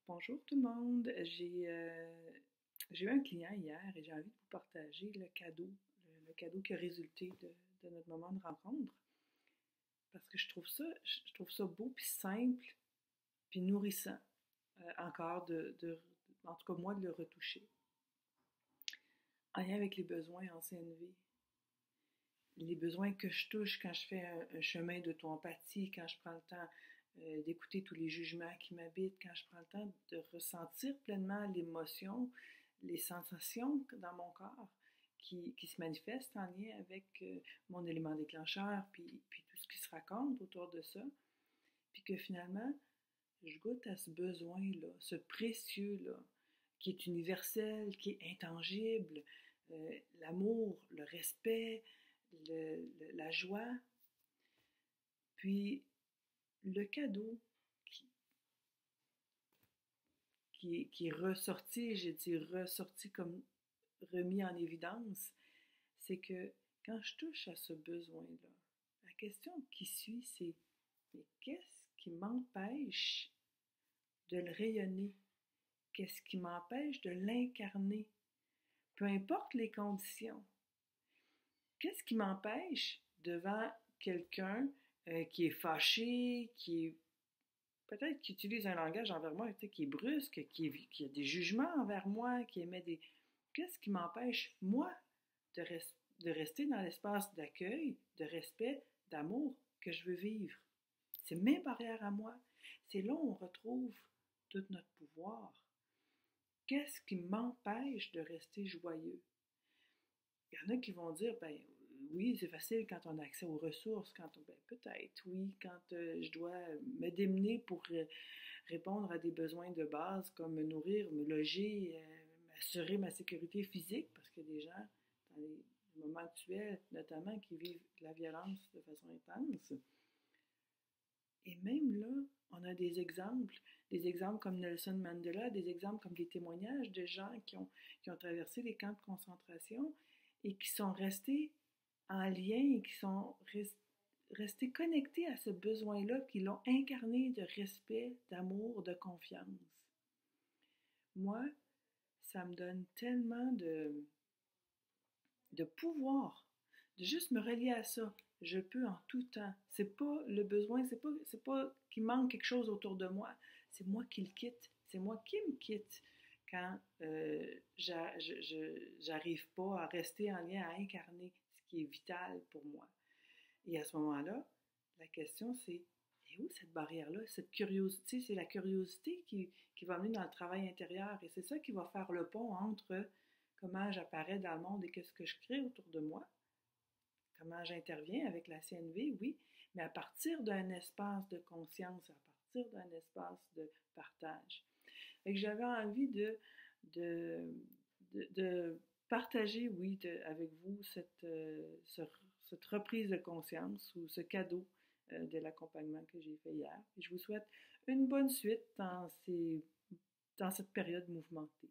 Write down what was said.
Bonjour tout le monde. J'ai eu un client hier et j'ai envie de vous partager le cadeau qui a résulté de notre moment de rencontre. Parce que je trouve ça beau puis simple puis nourrissant encore en tout cas moi, de le retoucher. En lien avec les besoins en CNV. Les besoins que je touche quand je fais un chemin d'auto-empathie, quand je prends le temps d'écouter tous les jugements qui m'habitent, quand je prends le temps de ressentir pleinement l'émotion, les sensations dans mon corps qui se manifestent en lien avec mon élément déclencheur, puis tout ce qui se raconte autour de ça, puis que finalement, je goûte à ce besoin-là, ce précieux-là, qui est universel, qui est intangible, l'amour, le respect, la joie, puis le cadeau qui est ressorti, j'ai dit ressorti comme remis en évidence, c'est que quand je touche à ce besoin-là, la question qui suit, c'est mais qu'est-ce qui m'empêche de le rayonner? Qu'est-ce qui m'empêche de l'incarner? Peu importe les conditions. Qu'est-ce qui m'empêche devant quelqu'un qui est fâché, qui est peut-être qui utilise un langage envers moi qui est brusque, qui a des jugements envers moi, qui émet des... Qu'est-ce qui m'empêche, moi, de rester dans l'espace d'accueil, de respect, d'amour que je veux vivre? C'est mes barrières à moi. C'est là où on retrouve tout notre pouvoir. Qu'est-ce qui m'empêche de rester joyeux? Il y en a qui vont dire, ben oui, c'est facile quand on a accès aux ressources, ben peut-être, oui, quand je dois me démener pour répondre à des besoins de base comme me nourrir, me loger, m'assurer ma sécurité physique, parce qu'il y a des gens, dans les moments actuels notamment, qui vivent de la violence de façon intense. Et même là, on a des exemples comme Nelson Mandela, des exemples comme des témoignages de gens qui ont traversé les camps de concentration et qui sont restés en lien et qui sont restés connectés à ce besoin-là, qui l'ont incarné de respect, d'amour, de confiance. Moi, ça me donne tellement de pouvoir de juste me relier à ça. Je peux en tout temps. C'est pas le besoin, c'est pas qu'il manque quelque chose autour de moi. C'est moi qui le quitte. C'est moi qui me quitte quand j'arrive pas à rester en lien, à incarner ce qui est vital pour moi. Et à ce moment-là, la question c'est, et où cette barrière-là? Cette curiosité, c'est la curiosité qui va amener dans le travail intérieur. Et c'est ça qui va faire le pont entre comment j'apparais dans le monde et qu'est-ce que je crée autour de moi. Comment j'interviens avec la CNV, oui, mais à partir d'un espace de conscience, à partir d'un espace de partage. Et que j'avais envie de partager, oui, avec vous cette reprise de conscience ou ce cadeau de l'accompagnement que j'ai fait hier. Et je vous souhaite une bonne suite dans cette période mouvementée.